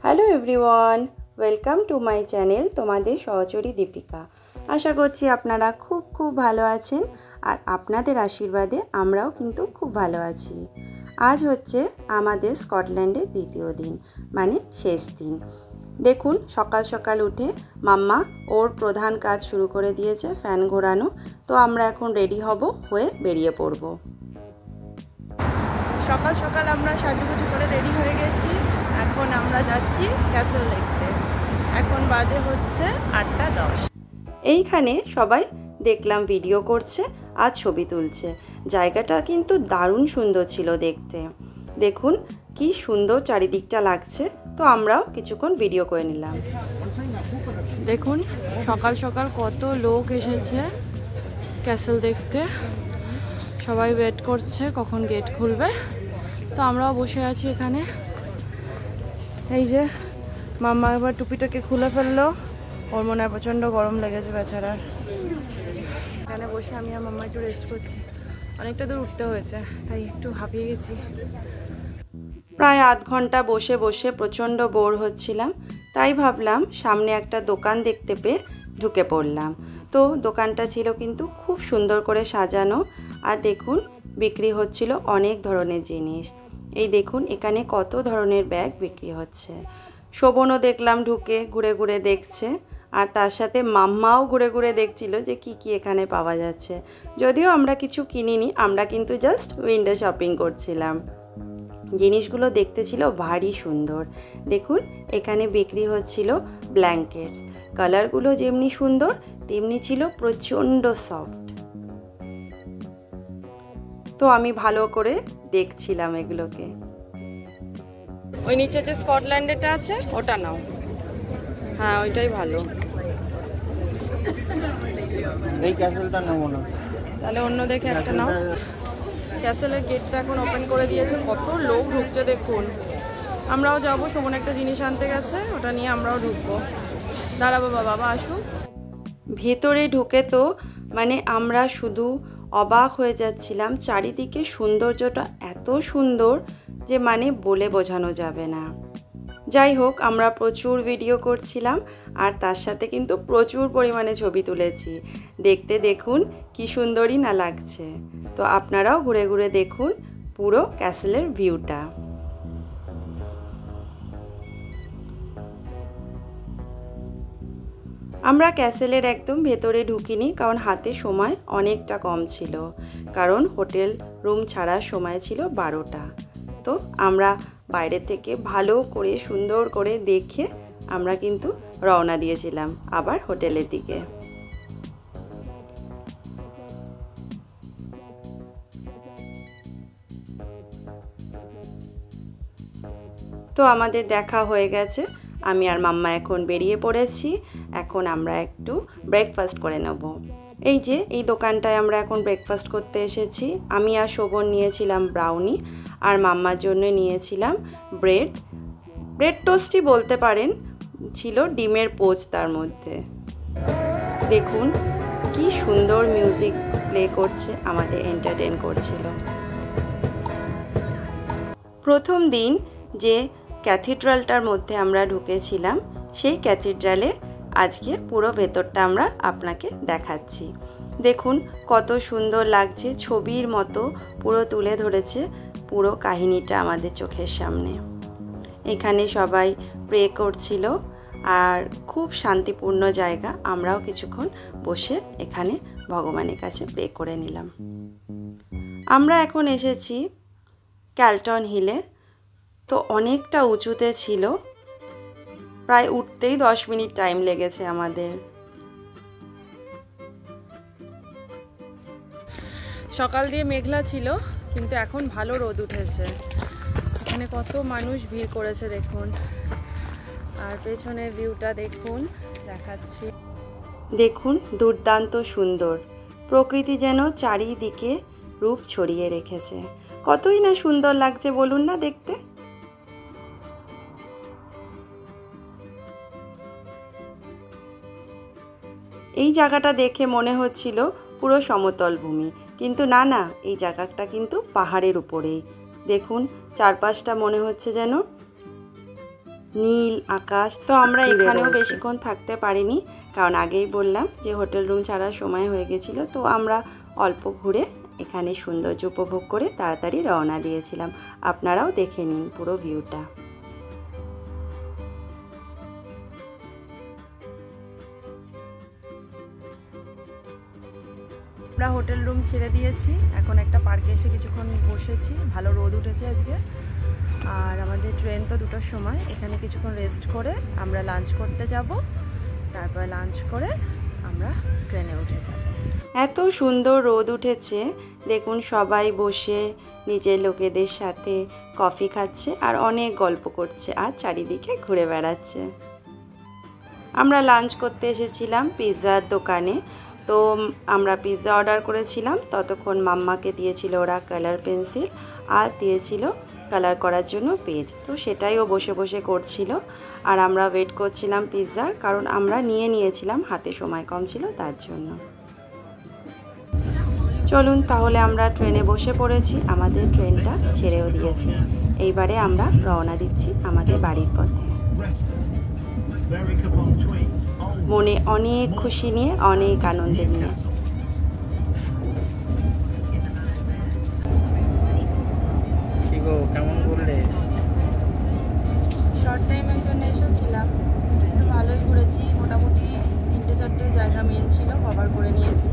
Hello everyone, welcome to my channel তোমাদের সহচরী দীপিকা। আশা করছি আপনারা খুব ভালো আছেন আর আপনাদের আশীর্বাদে আমরাও কিন্তু খুব ভালো আছি। আজ হচ্ছে আমাদের স্কটল্যান্ডের দ্বিতীয় দিন, মানে শেষ দিন। দেখুন সকাল সকাল উঠে মাম্মা ওর প্রধান কাজ শুরু করে দিয়েছে, ফ্যান ঘোরানো। তো আমরা এখন রেডি হয়ে বেরিয়ে পড়ব। সকাল সকাল আমরা সাজুগুজু করে রেডি হয়ে গেছি। এখন আমরা যাচ্ছি ক্যাসেল দেখতে। এখন বাজে হচ্ছে 8:10। এইখানে সবাই দেখলাম ভিডিও করছে আর ছবি তুলছে। জায়গাটা কিন্তু দারুণ সুন্দর ছিল দেখতে। দেখুন কি সুন্দর চারিদিকটা লাগছে। তো আমরাও কিছুক্ষণ ভিডিও করে নিলাম। দেখুন সকাল সকাল কত লোক এসেছে ক্যাসেল দেখতে। সবাই ওয়েট করছে কখন গেট খুলবে। তো আমরাও বসে আছি এখানে। এই যে মাম্মা এবার টুপিটাকে খুলে ফেললো। ওর মনে হয় প্রচণ্ড গরম লেগেছে বেচারার। এখানে বসে আমি আর মাম্মা একটু রেস্ট করছি। অনেকটা দূর উঠতে হয়েছে, তাই একটু হাঁপিয়ে গেছি। প্রায় আধ ঘন্টা বসে বসে প্রচণ্ড বোর হচ্ছিলাম, তাই ভাবলাম সামনে একটা দোকান দেখতে পেয়ে ঢুকে পড়লাম। তো দোকানটা ছিল কিন্তু খুব সুন্দর করে সাজানো, আর দেখুন বিক্রি হচ্ছিল অনেক ধরনের জিনিস। এই দেখুন এখানে কত ধরনের ব্যাগ বিক্রি হচ্ছে। শোভনও দেখলাম ঢুকে ঘুরে ঘুরে দেখছে, আর তার সাথে মাম্মাও ঘুরে ঘুরে দেখছিল যে কি এখানে পাওয়া যাচ্ছে। যদিও আমরা কিছু কিনিনি, আমরা কিন্তু জাস্ট উইন্ডো শপিং করছিলাম। জিনিসগুলো দেখতে ছিল ভারী সুন্দর। দেখুন এখানে বিক্রি হচ্ছিল ব্ল্যাঙ্কেটস। কালারগুলো যেমনি সুন্দর তেমনি ছিল প্রচণ্ড সফট। তো আমি ভালো করে দেখছিলাম এগুলোকে। ওই নিচে যে স্কটল্যান্ডেরটা আছে ওটা নাও। হ্যাঁ ওইটাই ভালো। এই ক্যাসেলটা নেব না, তাহলে অন্য দেখে একটা নাও। ক্যাসেলের গেটটা এখন ওপেন করে দিয়েছে। কত লোক ঢুকছে দেখুন। আমরাও যাবো, শোভন একটা জিনিস আনতে গেছে, ওটা নিয়ে আমরাও ঢুকবো। দাঁড়াবো বাবা আসুন। ভেতরে ঢুকে তো মানে আমরা শুধু অবাক হয়ে যাচ্ছিলাম। চারিদিকে সৌন্দর্যটা এত সুন্দর যে মানে বলে বোঝানো যাবে না। যাই হোক, আমরা প্রচুর ভিডিও করছিলাম আর তার সাথে কিন্তু প্রচুর পরিমাণে ছবি তুলেছি। দেখতে দেখুন কি সুন্দরই না লাগছে। তো আপনারাও ঘুরে ঘুরে দেখুন পুরো ক্যাসেলের ভিউটা। আমরা ক্যাসেলের একদম ভেতরে ঢুকিনি, কারণ হাতে সময় অনেকটা কম ছিল, কারণ হোটেল রুম ছাড়ার সময় ছিল 12টা। তো আমরা বাইরে থেকে ভালো করে সুন্দর করে দেখে আমরা কিন্তু রওনা দিয়েছিলাম আবার হোটেলের দিকে। তো আমাদের দেখা হয়ে গেছে। আমি আর মাম্মা এখন বেরিয়ে পড়েছি। এখন আমরা একটু ব্রেকফাস্ট করে নেব। এই যে এই দোকানটায় আমরা এখন ব্রেকফাস্ট করতে এসেছি। আমি আর শোভন নিয়েছিলাম ব্রাউনি, আর মাম্মার জন্য নিয়েছিলাম ব্রেড টোস্টই বলতে পারেন, ছিল ডিমের পোচ তার মধ্যে। দেখুন কি সুন্দর মিউজিক প্লে করছে, আমাদের এন্টারটেইন করছিল। প্রথম দিন যে ক্যাথিড্রালটার মধ্যে আমরা ঢুকেছিলাম, সেই ক্যাথিড্রালে আজকে পুরো ভেতরটা আমরা আপনাকে দেখাচ্ছি। দেখুন কত সুন্দর লাগছে, ছবির মতো পুরো তুলে ধরেছে পুরো কাহিনীটা আমাদের চোখের সামনে। এখানে সবাই প্রে করছিল আর খুব শান্তিপূর্ণ জায়গা। আমরাও কিছুক্ষণ বসে এখানে ভগবানের কাছে প্রে করে নিলাম। আমরা এখন এসেছি ক্যালটন হিলে। তো অনেকটা উঁচুতে ছিল, প্রায় উঠতেই 10 মিনিট টাইম লেগেছে আমাদের। সকাল দিয়ে মেঘলা ছিল, কিন্তু এখন ভালো রোদ উঠেছে। এখানে কত মানুষ ভিড় করেছে দেখুন। আর পেছনের ভিউটা দেখুন, দেখাচ্ছি। দেখুন দুর্দান্ত সুন্দর। প্রকৃতি যেন চারিদিকে রূপ ছড়িয়ে রেখেছে। কতই না সুন্দর লাগছে বলুন না দেখতে। এই জায়গাটা দেখে মনে হচ্ছিল পুরো সমতল ভূমি, কিন্তু না, এই জায়গাটা কিন্তু পাহাড়ের উপরেই। দেখুন চারপাশটা মনে হচ্ছে যেন নীল আকাশ। তো আমরা এখানেও বেশিক্ষণ থাকতে পারিনি, কারণ আগেই বললাম যে হোটেল রুম ছাড়ার সময় হয়ে গেছিলো। তো আমরা অল্প ঘুরে এখানে সৌন্দর্য উপভোগ করে তাড়াতাড়ি রওনা দিয়েছিলাম। আপনারাও দেখে নিন পুরো ভিউটা। আমরা হোটেল রুম ছেড়ে দিয়েছি, এখন একটা পার্কে এসে কিছুক্ষণ বসেছি। ভালো রোদ উঠেছে আজকে, আর আমাদের ট্রেন তো 2টোর সময়। এখানে কিছুক্ষণ রেস্ট করে আমরা লাঞ্চ করতে যাব, তারপর লাঞ্চ করে আমরা ট্রেনে উঠে যাব। এত সুন্দর রোদ উঠেছে, দেখুন সবাই বসে নিজের লোকেদের সাথে কফি খাচ্ছে আর অনেক গল্প করছে আর চারিদিকে ঘুরে বেড়াচ্ছে। আমরা লাঞ্চ করতে এসেছিলাম পিৎজার দোকানে। তো আমরা পিৎজা অর্ডার করেছিলাম, ততক্ষণ মাম্মাকে দিয়েছিল ওরা কালার পেন্সিল আর দিয়েছিল কালার করার জন্য পেজ। তো সেটাই ও বসে বসে করছিল আর আমরা ওয়েট করছিলাম পিৎজার, কারণ আমরা নিয়েছিলাম, হাতে সময় কম ছিল তার জন্য। চলুন তাহলে আমরা ট্রেনে বসে পড়েছি, আমাদের ট্রেনটা ছেড়েও দিয়েছে। এইবারে আমরা রওনা দিচ্ছি আমাদের বাড়ির পথে। মনে অনেক খুশি নিয়ে, অনেক আনন্দ নিয়ে। কেমন করলে? শর্ট টাইমের জন্য এসেছিলাম, কিন্তু ভালোই ঘুরেছি। মোটামুটি 3-4টে জায়গা মেন ছিল, কভার করে নিয়েছি।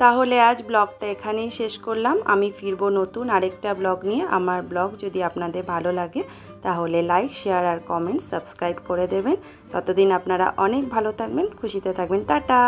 তাহলে আজ ব্লগটা এখানেই শেষ করলাম। আমি ফিরবো নতুন আরেকটা ব্লগ নিয়ে। আমার ব্লগ যদি আপনাদের ভালো লাগে তাহলে লাইক, শেয়ার আর কমেন্ট, সাবস্ক্রাইব করে দেবেন। ততদিন আপনারা অনেক ভালো থাকবেন, খুশিতে থাকবেন। টাটা।